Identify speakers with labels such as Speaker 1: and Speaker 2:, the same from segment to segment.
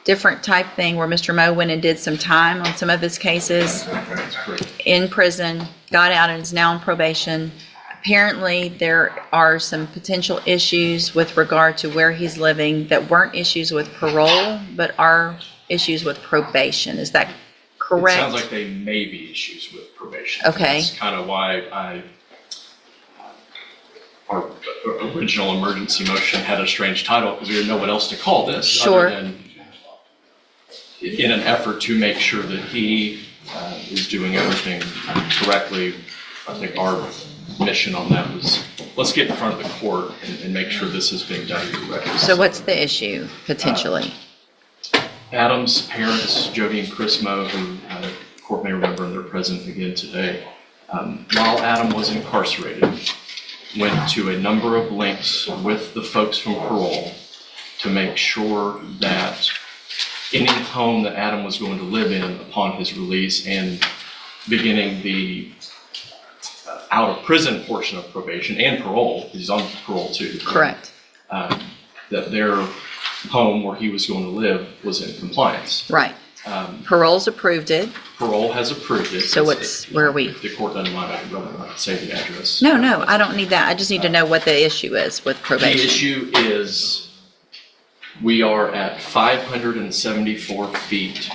Speaker 1: different type thing where Mr. Moe went and did some time on some of his cases in prison, got out and is now on probation. Apparently, there are some potential issues with regard to where he's living that weren't issues with parole, but are issues with probation. Is that correct?
Speaker 2: It sounds like they may be issues with probation.
Speaker 1: Okay.
Speaker 2: That's kind of why our original emergency motion had a strange title, because we didn't know what else to call this.
Speaker 1: Sure.
Speaker 2: Other than in an effort to make sure that he is doing everything correctly. I think our mission on that was, let's get in front of the court and make sure this is being done correctly.
Speaker 1: So what's the issue, potentially?
Speaker 2: Adam's parents, Jody and Chris Moe, who the court may remember, and they're present again today, while Adam was incarcerated, went to a number of links with the folks from parole to make sure that any home that Adam was going to live in upon his release and beginning the out of prison portion of probation and parole, he's on parole too.
Speaker 1: Correct.
Speaker 2: That their home where he was going to live was in compliance.
Speaker 1: Right. Parole's approved it.
Speaker 2: Parole has approved it.
Speaker 1: So where are we?
Speaker 2: If the court doesn't mind, I can go say the address.
Speaker 1: No, I don't need that. I just need to know what the issue is with probation.
Speaker 2: The issue is we are at 574 feet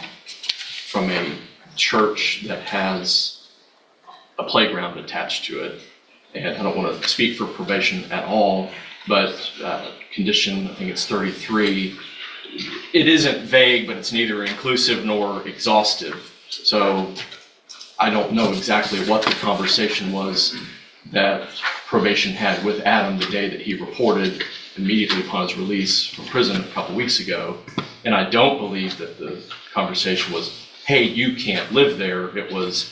Speaker 2: from a church that has a playground attached to it. And I don't want to speak for probation at all, but condition, I think it's 33, it isn't vague, but it's neither inclusive nor exhaustive. So I don't know exactly what the conversation was that probation had with Adam the day that he reported immediately upon his release from prison a couple weeks ago. And I don't believe that the conversation was, hey, you can't live there. It was,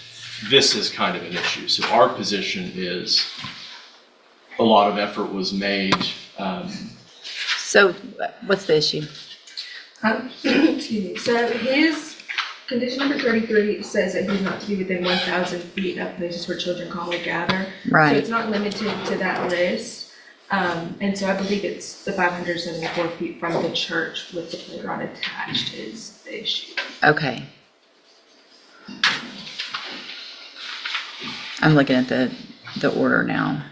Speaker 2: this is kind of an issue. So our position is a lot of effort was made.
Speaker 1: So what's the issue?
Speaker 3: Excuse me. So his condition number 33 says that he's not to be within 1,000 feet of places where children commonly gather.
Speaker 1: Right.
Speaker 3: So it's not limited to that list. And so I believe it's the 574 feet from the church with the playground attached is the issue.
Speaker 1: Okay. I'm looking at the order now.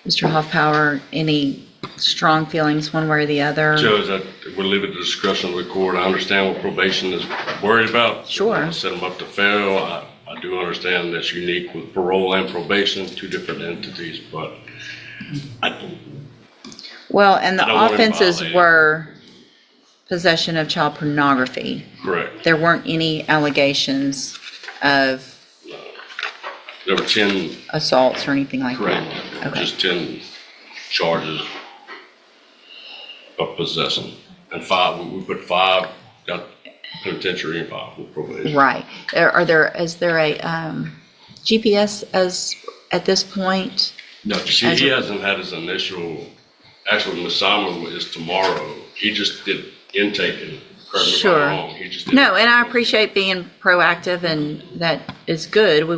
Speaker 1: Mr. Hoffpower, any strong feelings one way or the other?
Speaker 4: Judge, we'll leave it to discussion of the court. I understand what probation is worried about.
Speaker 1: Sure.
Speaker 4: Set them up to fail. I do understand that's unique with parole and probation, two different entities, but
Speaker 1: Well, and the
Speaker 4: I don't want to
Speaker 1: offenses
Speaker 4: violate it.
Speaker 1: were possession of child pornography.
Speaker 4: correct.
Speaker 1: There weren't any allegations of
Speaker 4: There were 10,
Speaker 1: assaults or anything like
Speaker 2: Correct.
Speaker 1: that? Okay.
Speaker 4: just 10 charges of possession. And 5, we put 5, got penitentiary and 5 with probation.
Speaker 1: Right. Is there a GPS at this point?
Speaker 2: No,
Speaker 4: He hasn't had his initial, actually, the assignment is tomorrow. He just did intake and correct me if I'm
Speaker 1: Sure.
Speaker 4: wrong. He just did
Speaker 1: No, and I appreciate being proactive, and that is good. We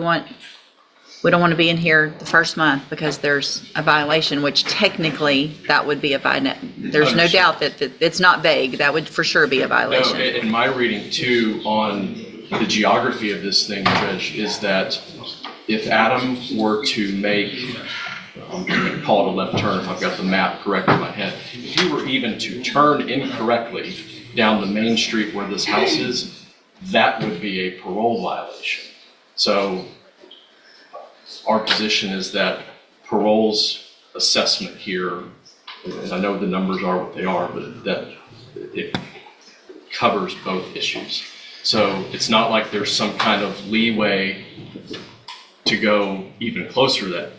Speaker 1: don't want to be in here the first month because there's a violation, which technically that would be a violation. There's no doubt that it's not vague. That would for sure be a
Speaker 2: No,
Speaker 1: violation.
Speaker 2: and my reading too on the geography of this thing, Judge, is that if Adam were to make, I'm going to call it a left turn if I've got the map correct in my head, if he were even to turn incorrectly down the main street where this house is, that would be a parole violation. So our position is that parole's assessment here, and I know the numbers are what they are, but that it covers both issues. So it's not like there's some kind of leeway to go even closer to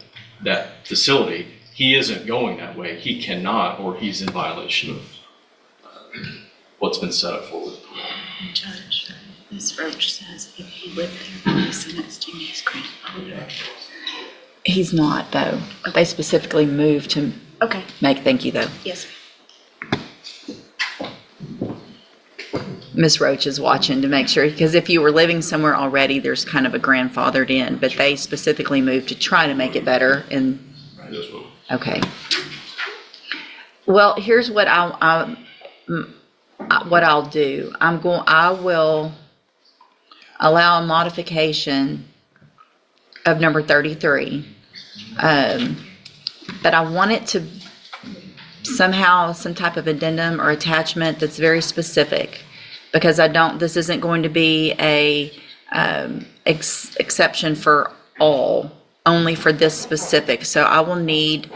Speaker 2: that facility. He isn't going that way. He cannot, or he's in violation of what's been set up for with parole.
Speaker 5: Judge, Ms. Roach says if he lived there when he sentenced him, he's grandfathered.
Speaker 1: He's not, though. They specifically moved to
Speaker 5: Okay,
Speaker 1: thank you, though.
Speaker 5: yes.
Speaker 1: Ms. Roach is watching to make sure, because if you were living somewhere already, there's kind of a grandfathered in, but they specifically moved to try to make it better, and Okay. Well, here's what what I'll do. I will allow a modification of number 33. But I want it to somehow, some type of addendum or attachment that's very specific, because this isn't going to be a exception for all, only for this specific. So I will need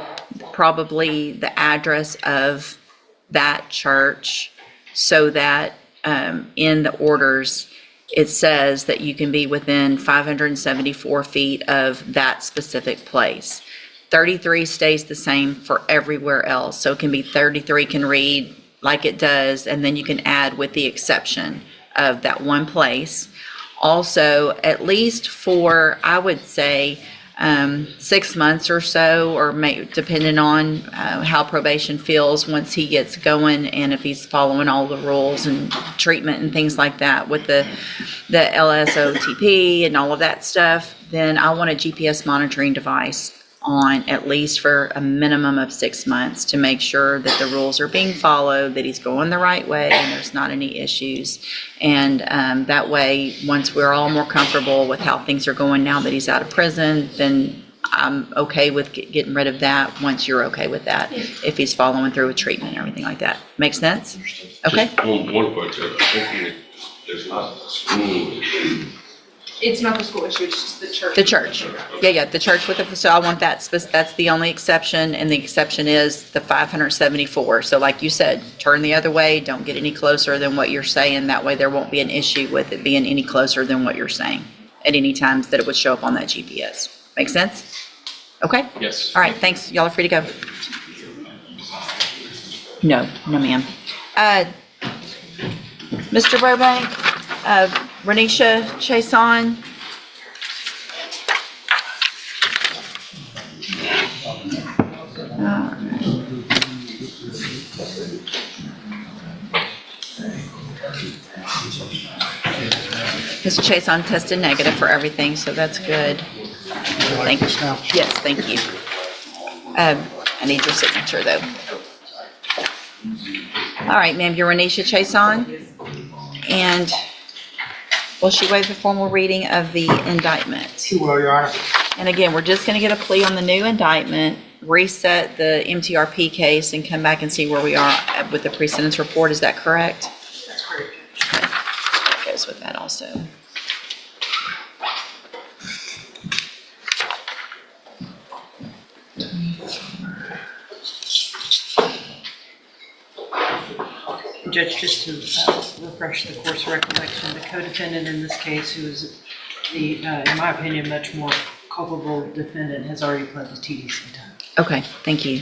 Speaker 1: probably the address of that church, so that in the orders, it says that you can be within 574 feet of that specific place. 33 stays the same for everywhere else. So it can be 33 can read like it does, and then you can add with the exception of that one place. Also, at least for, I would say, 6 months or so, or depending on how probation feels once he gets going, and if he's following all the rules and treatment and things like that with the LSOTP and all of that stuff, then I want a GPS monitoring device on at least for a minimum of 6 months to make sure that the rules are being followed, that he's going the right way, and there's not any issues. And that way, once we're all more comfortable with how things are going now that he's out of prison, then I'm okay with getting rid of that once you're okay with that, if he's following through with treatment and everything like that. Make sense? Okay?
Speaker 4: Just one question. I think there's not a school issue.
Speaker 3: It's not the school issue, it's just the church.
Speaker 1: The church. Yeah, the church with the, so I want that, that's the only exception, and the exception is the 574. So like you said, turn the other way, don't get any closer than what you're saying. That way there won't be an issue with it being any closer than what you're saying at any times that it would show up on that GPS. Make sense? Okay?
Speaker 2: Yes.
Speaker 1: All right, thanks. Y'all are free to go. No, ma'am. Mr. Burbank, Renisha Chason. Mr. Chason tested negative for everything, so that's good. Thank you. Yes, thank you. I need your signature, though. All right, ma'am, you're Renisha Chason. And will she waive the formal reading of the indictment?
Speaker 6: She will, Your Honor.
Speaker 1: And again, we're just going to get a plea on the new indictment, reset the MTRP case, and come back and see where we are with the pre-sentence report. Is that correct?
Speaker 6: That's correct.
Speaker 1: Okay. That goes with that also.
Speaker 7: Judge, just to refresh the course of recollection, the co-defendant in this case, who is the, in my opinion, much more culpable defendant, has already pled to TDC time.
Speaker 1: Okay, thank you.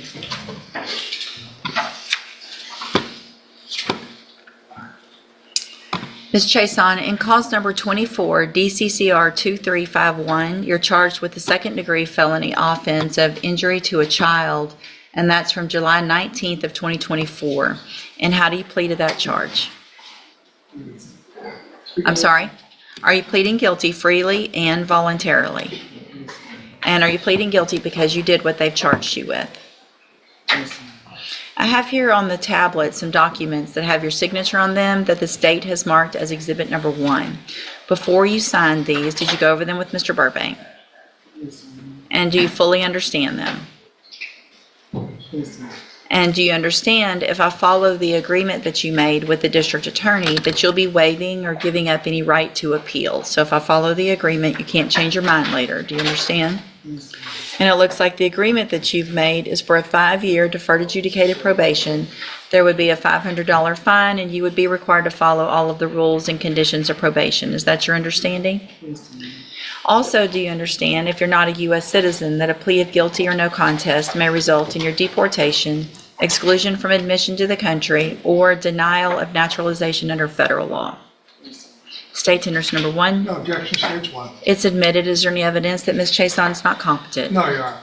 Speaker 1: Ms. Chason, in cause number 24, DCCR 2351, you're charged with the second-degree felony offense of injury to a child, and that's from July 19th of 2024. And how do you plead to that charge? I'm sorry? Are you pleading guilty freely and voluntarily? And are you pleading guilty because you did what they've charged you with? I have here on the tablet some documents that have your signature on them that the state has marked as exhibit number 1. Before you signed these, did you go over them with Mr. Burbank? And do you fully understand them? And do you understand, if I follow the agreement that you made with the district attorney, that you'll be waiving or giving up any right to appeal? So if I follow the agreement, you can't change your mind later. Do you understand? And it looks like the agreement that you've made is for a 5-year deferred adjudicated probation. There would be a $500 fine, and you would be required to follow all of the rules and conditions of probation. Is that your understanding? Also, do you understand, if you're not a U.S. citizen, that a plea of guilty or no contest may result in your deportation, exclusion from admission to the country, or denial of naturalization under federal law? State tenders number 1.
Speaker 6: No objection, stage 1.
Speaker 1: It's admitted. Is there any evidence that Ms. Chason not competent?
Speaker 6: No, Your Honor.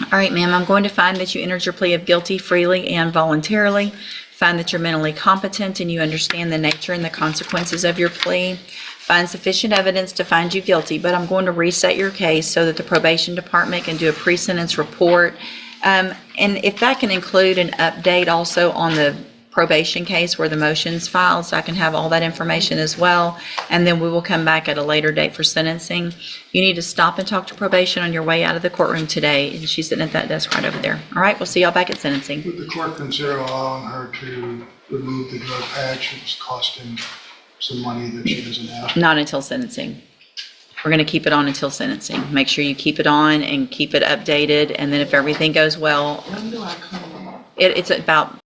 Speaker 1: All right, ma'am, I'm going to find that you entered your plea of guilty freely and voluntarily, find that you're mentally competent and you understand the nature and the consequences of your plea, find sufficient evidence to find you guilty, but I'm going to reset your case so that the probation department can do a pre-sentence report And if that can include an update also on the probation case where the motion's filed, so I can have all that information as well. And then we will come back at a later date for sentencing. You need to stop and talk to probation on your way out of the courtroom today. And she's sitting at that desk right over there. All right, we'll see y'all back at sentencing.
Speaker 6: Would the court consider allowing her to remove the drug patch? It's costing some money that she doesn't have.
Speaker 1: Not until sentencing. We're going to keep it on until sentencing. Make sure you keep it on and keep it updated. And then if everything goes well, it's about